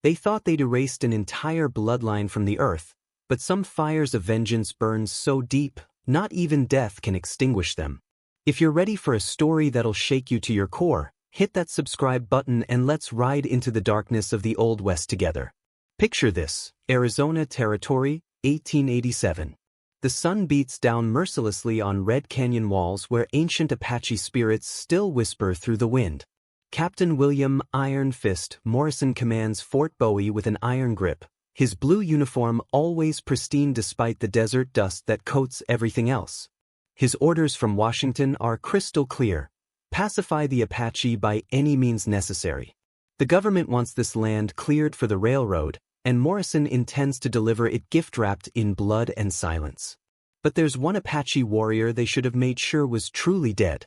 They thought they'd erased an entire bloodline from the earth, but some fires of vengeance burn so deep, not even death can extinguish them. If you're ready for a story that'll shake you to your core, hit that subscribe button and let's ride into the darkness of the Old West together. Picture this: Arizona Territory, 1887. The sun beats down mercilessly on Red Canyon walls where ancient Apache spirits still whisper through the wind. Captain William Iron Fist Morrison commands Fort Bowie with an iron grip, his blue uniform always pristine despite the desert dust that coats everything else. His orders from Washington are crystal clear: pacify the Apache by any means necessary. The government wants this land cleared for the railroad, and Morrison intends to deliver it gift-wrapped in blood and silence. But there's one Apache warrior they should have made sure was truly dead.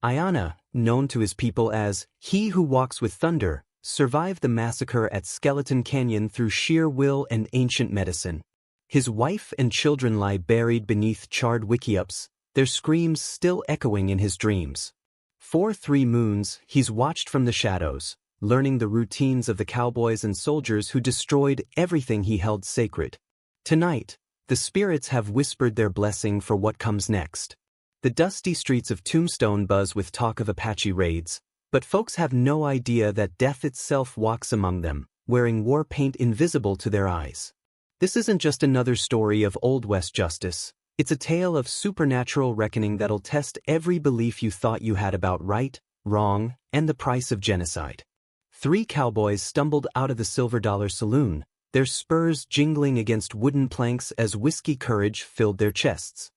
Iana, known to his people as "He Who Walks with Thunder," survived the massacre at Skeleton Canyon through sheer will and ancient medicine. His wife and children lie buried beneath charred wickiups, their screams still echoing in his dreams. For 3 moons, he's watched from the shadows, learning the routines of the cowboys and soldiers who destroyed everything he held sacred. Tonight, the spirits have whispered their blessing for what comes next. The dusty streets of Tombstone buzz with talk of Apache raids, but folks have no idea that death itself walks among them, wearing war paint invisible to their eyes. This isn't just another story of Old West justice. It's a tale of supernatural reckoning that'll test every belief you thought you had about right, wrong, and the price of genocide. 3 cowboys stumbled out of the Silver Dollar Saloon, their spurs jingling against wooden planks as whiskey courage filled their chests.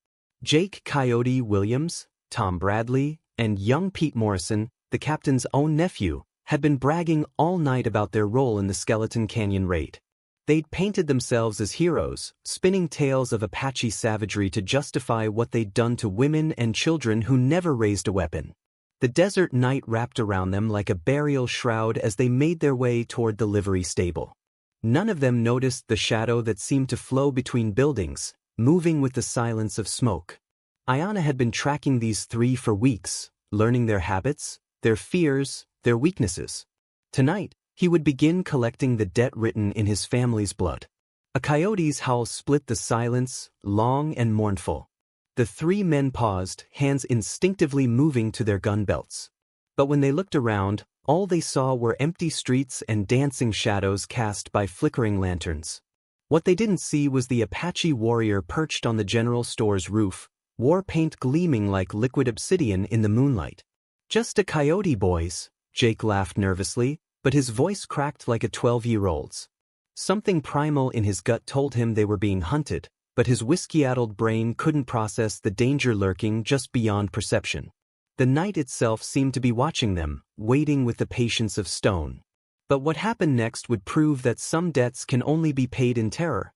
Jake "Coyote" Williams, Tom Bradley, and young Pete Morrison, the captain's own nephew, had been bragging all night about their role in the Skeleton Canyon raid. They'd painted themselves as heroes, spinning tales of Apache savagery to justify what they'd done to women and children who never raised a weapon. The desert night wrapped around them like a burial shroud as they made their way toward the livery stable. None of them noticed the shadow that seemed to flow between buildings, moving with the silence of smoke. Iana had been tracking these 3 for weeks, learning their habits, their fears, their weaknesses. Tonight, he would begin collecting the debt written in his family's blood. A coyote's howl split the silence, long and mournful. The 3 men paused, hands instinctively moving to their gun belts. But when they looked around, all they saw were empty streets and dancing shadows cast by flickering lanterns. What they didn't see was the Apache warrior perched on the general store's roof, war paint gleaming like liquid obsidian in the moonlight. "Just a coyote, boys," Jake laughed nervously, but his voice cracked like a 12-year-old's. Something primal in his gut told him they were being hunted, but his whiskey-addled brain couldn't process the danger lurking just beyond perception. The night itself seemed to be watching them, waiting with the patience of stone. But what happened next would prove that some debts can only be paid in terror.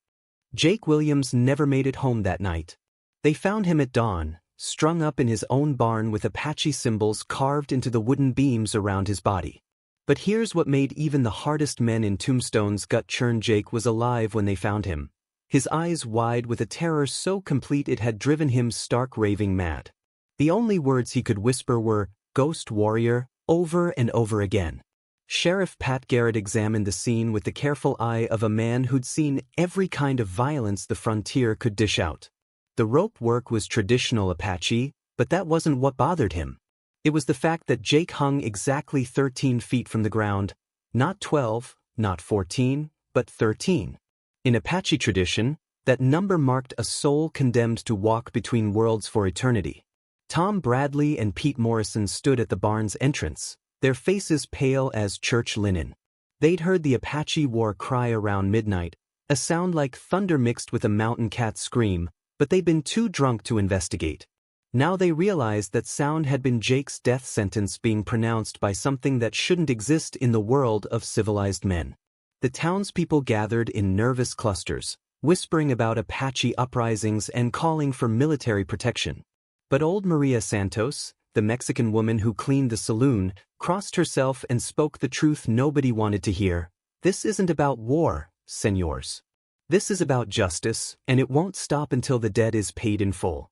Jake Williams never made it home that night. They found him at dawn, strung up in his own barn with Apache symbols carved into the wooden beams around his body. But here's what made even the hardest men in Tombstone's gut churn: Jake was alive when they found him, his eyes wide with a terror so complete it had driven him stark raving mad. The only words he could whisper were, "Ghost warrior," over and over again. Sheriff Pat Garrett examined the scene with the careful eye of a man who'd seen every kind of violence the frontier could dish out. The rope work was traditional Apache, but that wasn't what bothered him. It was the fact that Jake hung exactly 13 feet from the ground, not 12, not 14, but 13. In Apache tradition, that number marked a soul condemned to walk between worlds for eternity. Tom Bradley and Pete Morrison stood at the barn's entrance, their faces pale as church linen. They'd heard the Apache war cry around midnight, a sound like thunder mixed with a mountain cat's scream, but they'd been too drunk to investigate. Now they realized that sound had been Jake's death sentence being pronounced by something that shouldn't exist in the world of civilized men. The townspeople gathered in nervous clusters, whispering about Apache uprisings and calling for military protection. But old Maria Santos, the Mexican woman who cleaned the saloon, crossed herself and spoke the truth nobody wanted to hear. "This isn't about war, senors. This is about justice, and it won't stop until the debt is paid in full."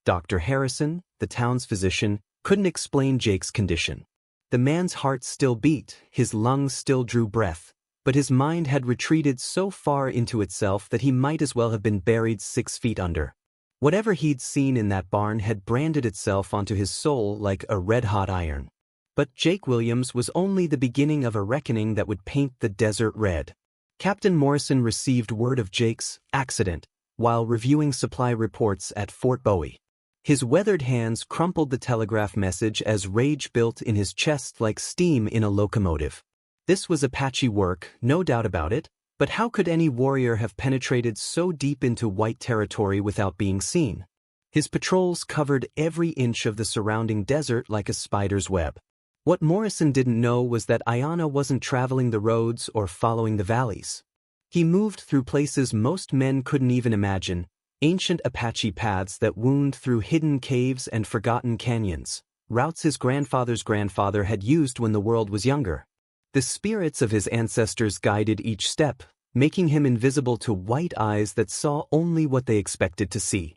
Dr. Harrison, the town's physician, couldn't explain Jake's condition. The man's heart still beat, his lungs still drew breath, but his mind had retreated so far into itself that he might as well have been buried 6 feet under. Whatever he'd seen in that barn had branded itself onto his soul like a red-hot iron. But Jake Williams was only the beginning of a reckoning that would paint the desert red. Captain Morrison received word of Jake's accident while reviewing supply reports at Fort Bowie. His weathered hands crumpled the telegraph message as rage built in his chest like steam in a locomotive. This was Apache work, no doubt about it, but how could any warrior have penetrated so deep into white territory without being seen? His patrols covered every inch of the surrounding desert like a spider's web. What Morrison didn't know was that Ayanna wasn't traveling the roads or following the valleys. He moved through places most men couldn't even imagine, ancient Apache paths that wound through hidden caves and forgotten canyons, routes his grandfather's grandfather had used when the world was younger. The spirits of his ancestors guided each step, making him invisible to white eyes that saw only what they expected to see.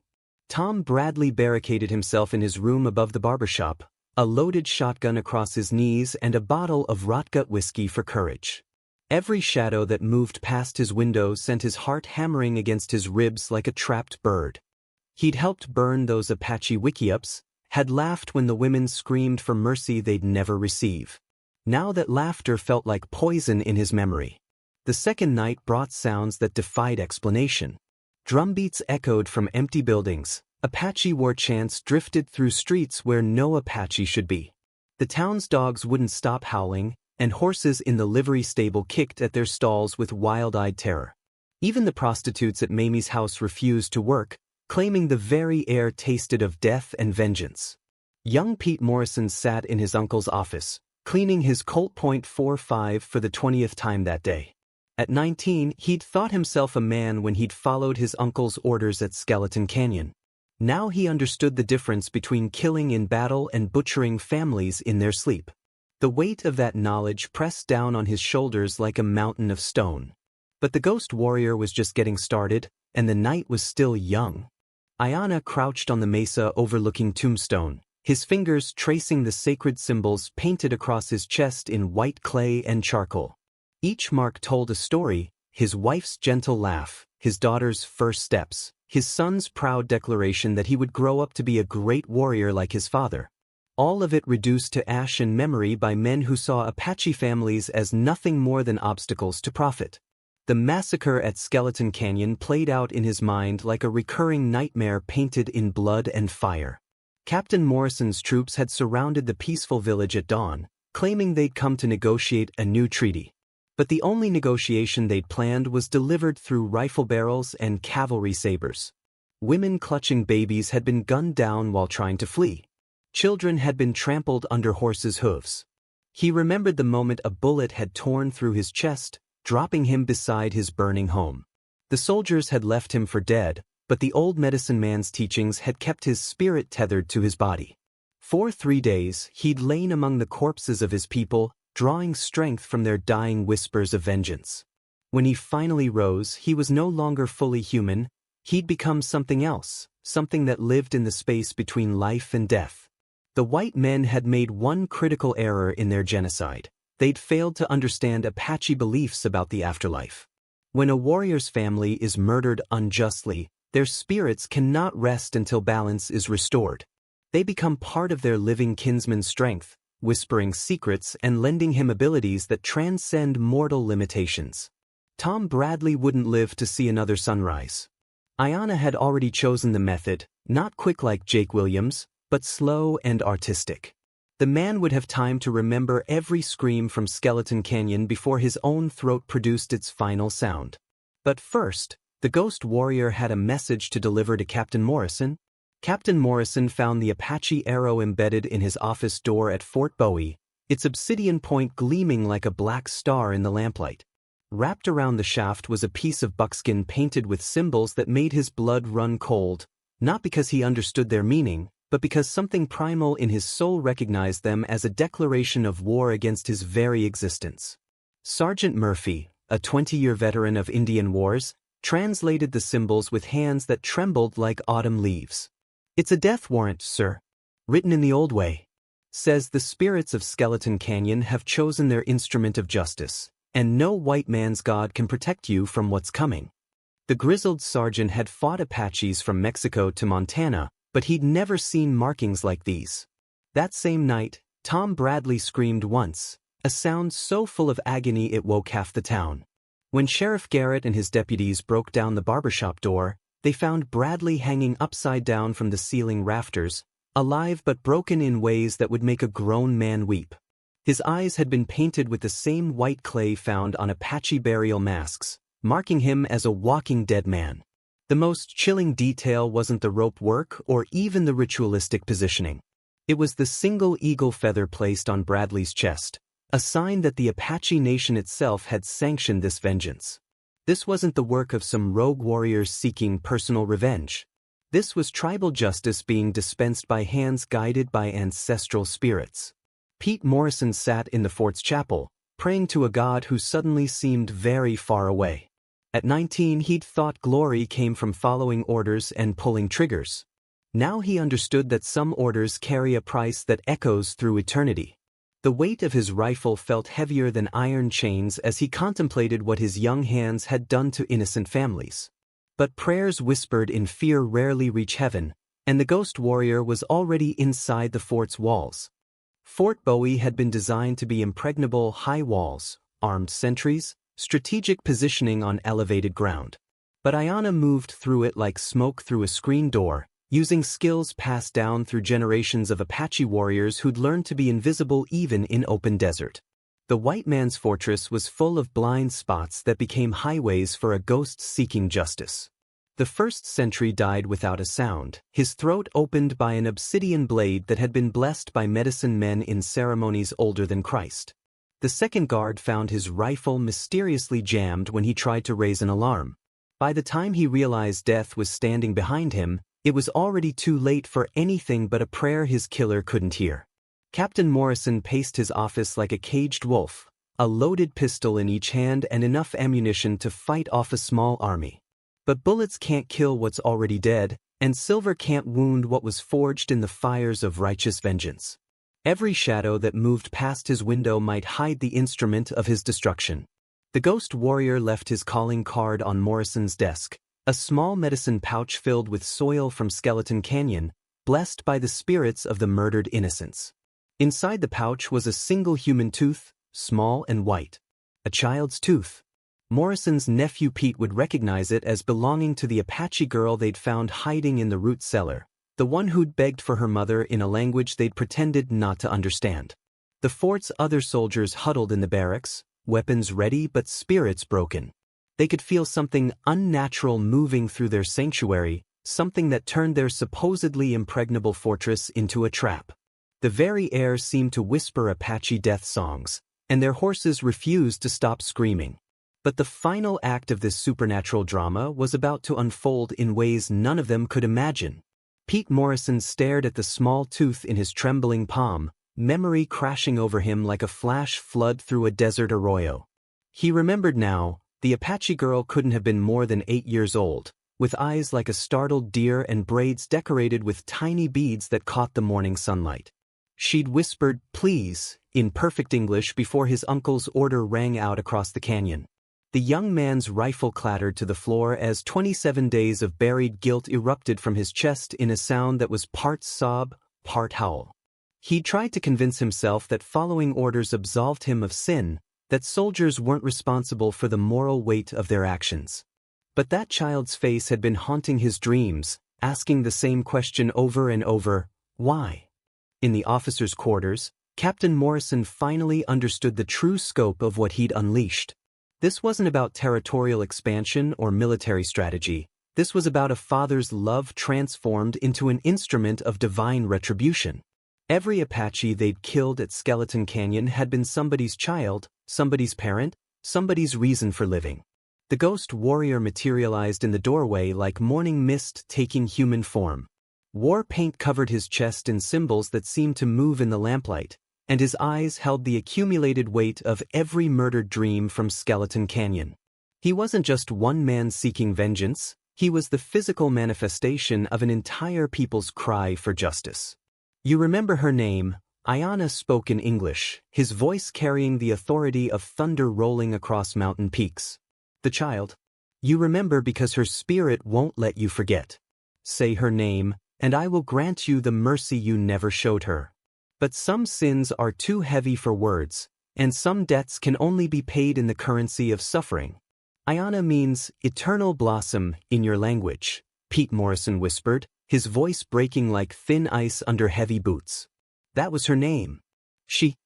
Tom Bradley barricaded himself in his room above the barbershop, a loaded shotgun across his knees and a bottle of rotgut whiskey for courage. Every shadow that moved past his window sent his heart hammering against his ribs like a trapped bird. He'd helped burn those Apache wiki-ups, had laughed when the women screamed for mercy they'd never receive. Now that laughter felt like poison in his memory. The second night brought sounds that defied explanation. Drumbeats echoed from empty buildings. Apache war chants drifted through streets where no Apache should be. The town's dogs wouldn't stop howling, and horses in the livery stable kicked at their stalls with wild-eyed terror. Even the prostitutes at Mamie's house refused to work, claiming the very air tasted of death and vengeance. Young Pete Morrison sat in his uncle's office, cleaning his Colt .45 for the 20th time that day. At 19, he'd thought himself a man when he'd followed his uncle's orders at Skeleton Canyon. Now he understood the difference between killing in battle and butchering families in their sleep. The weight of that knowledge pressed down on his shoulders like a mountain of stone. But the ghost warrior was just getting started, and the night was still young. Ayanna crouched on the mesa overlooking Tombstone, his fingers tracing the sacred symbols painted across his chest in white clay and charcoal. Each mark told a story: his wife's gentle laugh, his daughter's first steps, his son's proud declaration that he would grow up to be a great warrior like his father. All of it reduced to ash and memory by men who saw Apache families as nothing more than obstacles to profit. The massacre at Skeleton Canyon played out in his mind like a recurring nightmare painted in blood and fire. Captain Morrison's troops had surrounded the peaceful village at dawn, claiming they'd come to negotiate a new treaty. But the only negotiation they'd planned was delivered through rifle barrels and cavalry sabers. Women clutching babies had been gunned down while trying to flee. Children had been trampled under horses' hooves. He remembered the moment a bullet had torn through his chest, dropping him beside his burning home. The soldiers had left him for dead, but the old medicine man's teachings had kept his spirit tethered to his body. For 3 days, he'd lain among the corpses of his people, drawing strength from their dying whispers of vengeance. When he finally rose, he was no longer fully human. He'd become something else, something that lived in the space between life and death. The white men had made one critical error in their genocide. They'd failed to understand Apache beliefs about the afterlife. When a warrior's family is murdered unjustly, their spirits cannot rest until balance is restored. They become part of their living kinsman's strength, whispering secrets and lending him abilities that transcend mortal limitations. Tom Bradley wouldn't live to see another sunrise. Ayanna had already chosen the method, not quick like Jake Williams, but slow and artistic. The man would have time to remember every scream from Skeleton Canyon before his own throat produced its final sound. But first, the ghost warrior had a message to deliver to Captain Morrison. Captain Morrison found the Apache arrow embedded in his office door at Fort Bowie, its obsidian point gleaming like a black star in the lamplight. Wrapped around the shaft was a piece of buckskin painted with symbols that made his blood run cold, not because he understood their meaning, but because something primal in his soul recognized them as a declaration of war against his very existence. Sergeant Murphy, a 20-year veteran of Indian wars, translated the symbols with hands that trembled like autumn leaves. "It's a death warrant, sir. Written in the old way. Says the spirits of Skeleton Canyon have chosen their instrument of justice, and no white man's God can protect you from what's coming. The grizzled sergeant had fought Apaches from Mexico to Montana, but he'd never seen markings like these. That same night, Tom Bradley screamed once, a sound so full of agony it woke half the town. When Sheriff Garrett and his deputies broke down the barbershop door, they found Bradley hanging upside down from the ceiling rafters, alive but broken in ways that would make a grown man weep. His eyes had been painted with the same white clay found on Apache burial masks, marking him as a walking dead man. The most chilling detail wasn't the rope work or even the ritualistic positioning. It was the single eagle feather placed on Bradley's chest, a sign that the Apache nation itself had sanctioned this vengeance. This wasn't the work of some rogue warriors seeking personal revenge. This was tribal justice being dispensed by hands guided by ancestral spirits. Pete Morrison sat in the fort's chapel, praying to a God who suddenly seemed very far away. At 19, he'd thought glory came from following orders and pulling triggers. Now he understood that some orders carry a price that echoes through eternity. The weight of his rifle felt heavier than iron chains as he contemplated what his young hands had done to innocent families. But prayers whispered in fear rarely reach heaven, and the ghost warrior was already inside the fort's walls. Fort Bowie had been designed to be impregnable high walls, armed sentries, strategic positioning on elevated ground. But Ayanna moved through it like smoke through a screen door, using skills passed down through generations of Apache warriors who'd learned to be invisible even in open desert. The white man's fortress was full of blind spots that became highways for a ghost seeking justice. The first sentry died without a sound, his throat opened by an obsidian blade that had been blessed by medicine men in ceremonies older than Christ. The second guard found his rifle mysteriously jammed when he tried to raise an alarm. By the time he realized death was standing behind him, it was already too late for anything but a prayer his killer couldn't hear. Captain Morrison paced his office like a caged wolf, a loaded pistol in each hand and enough ammunition to fight off a small army. But bullets can't kill what's already dead, and silver can't wound what was forged in the fires of righteous vengeance. Every shadow that moved past his window might hide the instrument of his destruction. The ghost warrior left his calling card on Morrison's desk, a small medicine pouch filled with soil from Skeleton Canyon, blessed by the spirits of the murdered innocents. Inside the pouch was a single human tooth, small and white. A child's tooth. Morrison's nephew Pete would recognize it as belonging to the Apache girl they'd found hiding in the root cellar, the one who'd begged for her mother in a language they'd pretended not to understand. The fort's other soldiers huddled in the barracks, weapons ready but spirits broken. They could feel something unnatural moving through their sanctuary, something that turned their supposedly impregnable fortress into a trap. The very air seemed to whisper Apache death songs, and their horses refused to stop screaming. But the final act of this supernatural drama was about to unfold in ways none of them could imagine. Pete Morrison stared at the small tooth in his trembling palm, memory crashing over him like a flash flood through a desert arroyo. He remembered now, the Apache girl couldn't have been more than 8 years old, with eyes like a startled deer and braids decorated with tiny beads that caught the morning sunlight. She'd whispered, "Please," in perfect English before his uncle's order rang out across the canyon. The young man's rifle clattered to the floor as 27 days of buried guilt erupted from his chest in a sound that was part sob, part howl. He tried to convince himself that following orders absolved him of sin, that soldiers weren't responsible for the moral weight of their actions. But that child's face had been haunting his dreams, asking the same question over and over, why? In the officers' quarters, Captain Morrison finally understood the true scope of what he'd unleashed. This wasn't about territorial expansion or military strategy. This was about a father's love transformed into an instrument of divine retribution. Every Apache they'd killed at Skeleton Canyon had been somebody's child, somebody's parent, somebody's reason for living. The ghost warrior materialized in the doorway like morning mist taking human form. War paint covered his chest in symbols that seemed to move in the lamplight, and his eyes held the accumulated weight of every murdered dream from Skeleton Canyon. He wasn't just one man seeking vengeance, he was the physical manifestation of an entire people's cry for justice. "You remember her name, Ayana spoke in English, his voice carrying the authority of thunder rolling across mountain peaks. The child. You remember because her spirit won't let you forget. Say her name, and I will grant you the mercy you never showed her. But some sins are too heavy for words, and some debts can only be paid in the currency of suffering. Ayana means eternal blossom in your language, Pete Morrison whispered, his voice breaking like thin ice under heavy boots. That was her name. She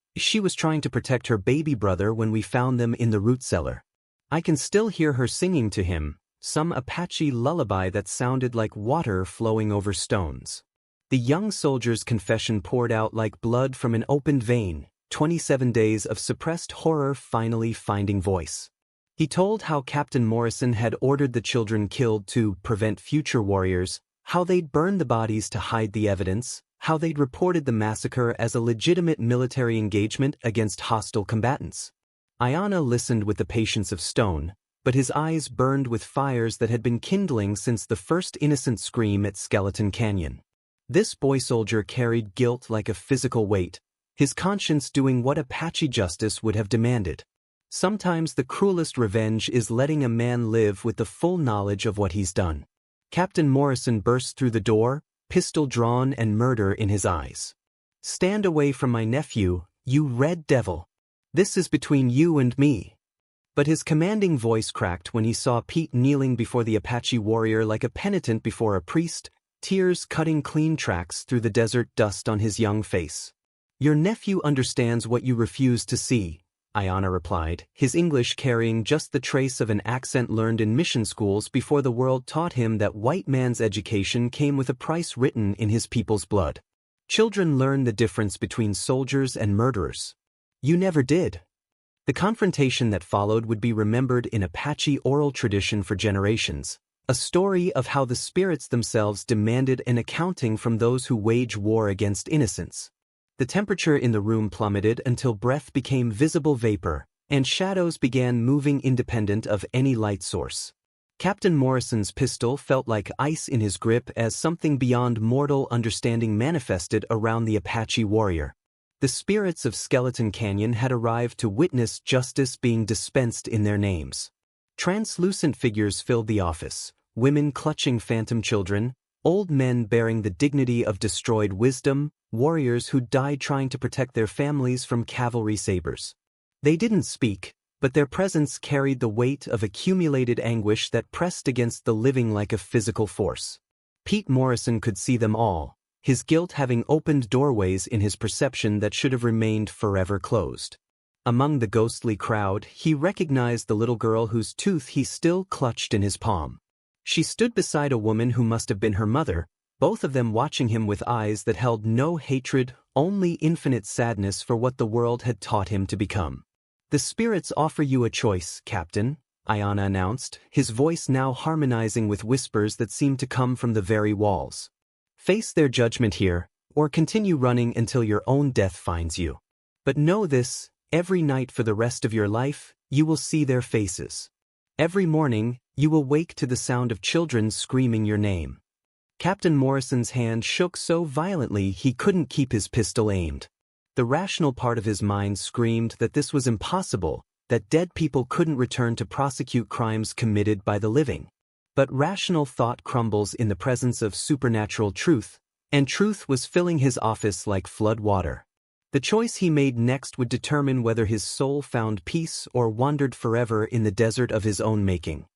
was trying to protect her baby brother when we found them in the root cellar. I can still hear her singing to him, some Apache lullaby that sounded like water flowing over stones. The young soldier's confession poured out like blood from an opened vein, 27 days of suppressed horror finally finding voice. He told how Captain Morrison had ordered the children killed to prevent future warriors, how they'd burned the bodies to hide the evidence, how they'd reported the massacre as a legitimate military engagement against hostile combatants. Ayana listened with the patience of stone, but his eyes burned with fires that had been kindling since the first innocent scream at Skeleton Canyon. This boy soldier carried guilt like a physical weight, his conscience doing what Apache justice would have demanded. Sometimes the cruelest revenge is letting a man live with the full knowledge of what he's done. Captain Morrison burst through the door, pistol drawn and murder in his eyes. Stand away from my nephew, you red devil. This is between you and me. But his commanding voice cracked when he saw Pete kneeling before the Apache warrior like a penitent before a priest, tears cutting clean tracks through the desert dust on his young face. Your nephew understands what you refuse to see, Ayana replied, his English carrying just the trace of an accent learned in mission schools before the world taught him that white man's education came with a price written in his people's blood. Children learn the difference between soldiers and murderers. You never did. The confrontation that followed would be remembered in Apache oral tradition for generations, a story of how the spirits themselves demanded an accounting from those who wage war against innocence. The temperature in the room plummeted until breath became visible vapor, and shadows began moving independent of any light source. Captain Morrison's pistol felt like ice in his grip as something beyond mortal understanding manifested around the Apache warrior. The spirits of Skeleton Canyon had arrived to witness justice being dispensed in their names. Translucent figures filled the office, women clutching phantom children, old men bearing the dignity of destroyed wisdom, warriors who died trying to protect their families from cavalry sabers. They didn't speak, but their presence carried the weight of accumulated anguish that pressed against the living like a physical force. Pete Morrison could see them all, his guilt having opened doorways in his perception that should have remained forever closed. Among the ghostly crowd, he recognized the little girl whose tooth he still clutched in his palm. She stood beside a woman who must have been her mother, both of them watching him with eyes that held no hatred, only infinite sadness for what the world had taught him to become. The spirits offer you a choice, Captain, Ayana announced, his voice now harmonizing with whispers that seemed to come from the very walls. Face their judgment here, or continue running until your own death finds you. But know this, every night for the rest of your life, you will see their faces. Every morning, you will wake to the sound of children screaming your name. Captain Morrison's hand shook so violently he couldn't keep his pistol aimed. The rational part of his mind screamed that this was impossible, that dead people couldn't return to prosecute crimes committed by the living. But rational thought crumbles in the presence of supernatural truth, and truth was filling his office like flood water. The choice he made next would determine whether his soul found peace or wandered forever in the desert of his own making.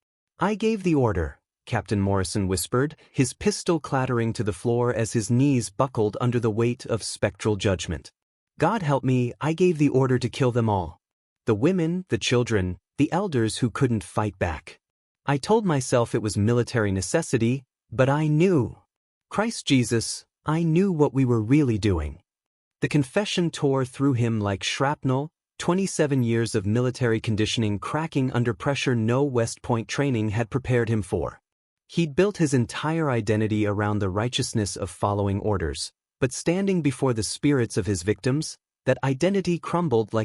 I gave the order, Captain Morrison whispered, his pistol clattering to the floor as his knees buckled under the weight of spectral judgment. God help me, I gave the order to kill them all. The women, the children, the elders who couldn't fight back. I told myself it was military necessity, but I knew. Christ Jesus, I knew what we were really doing. The confession tore through him like shrapnel, 27 years of military conditioning cracking under pressure no West Point training had prepared him for. He'd built his entire identity around the righteousness of following orders, but standing before the spirits of his victims, that identity crumbled like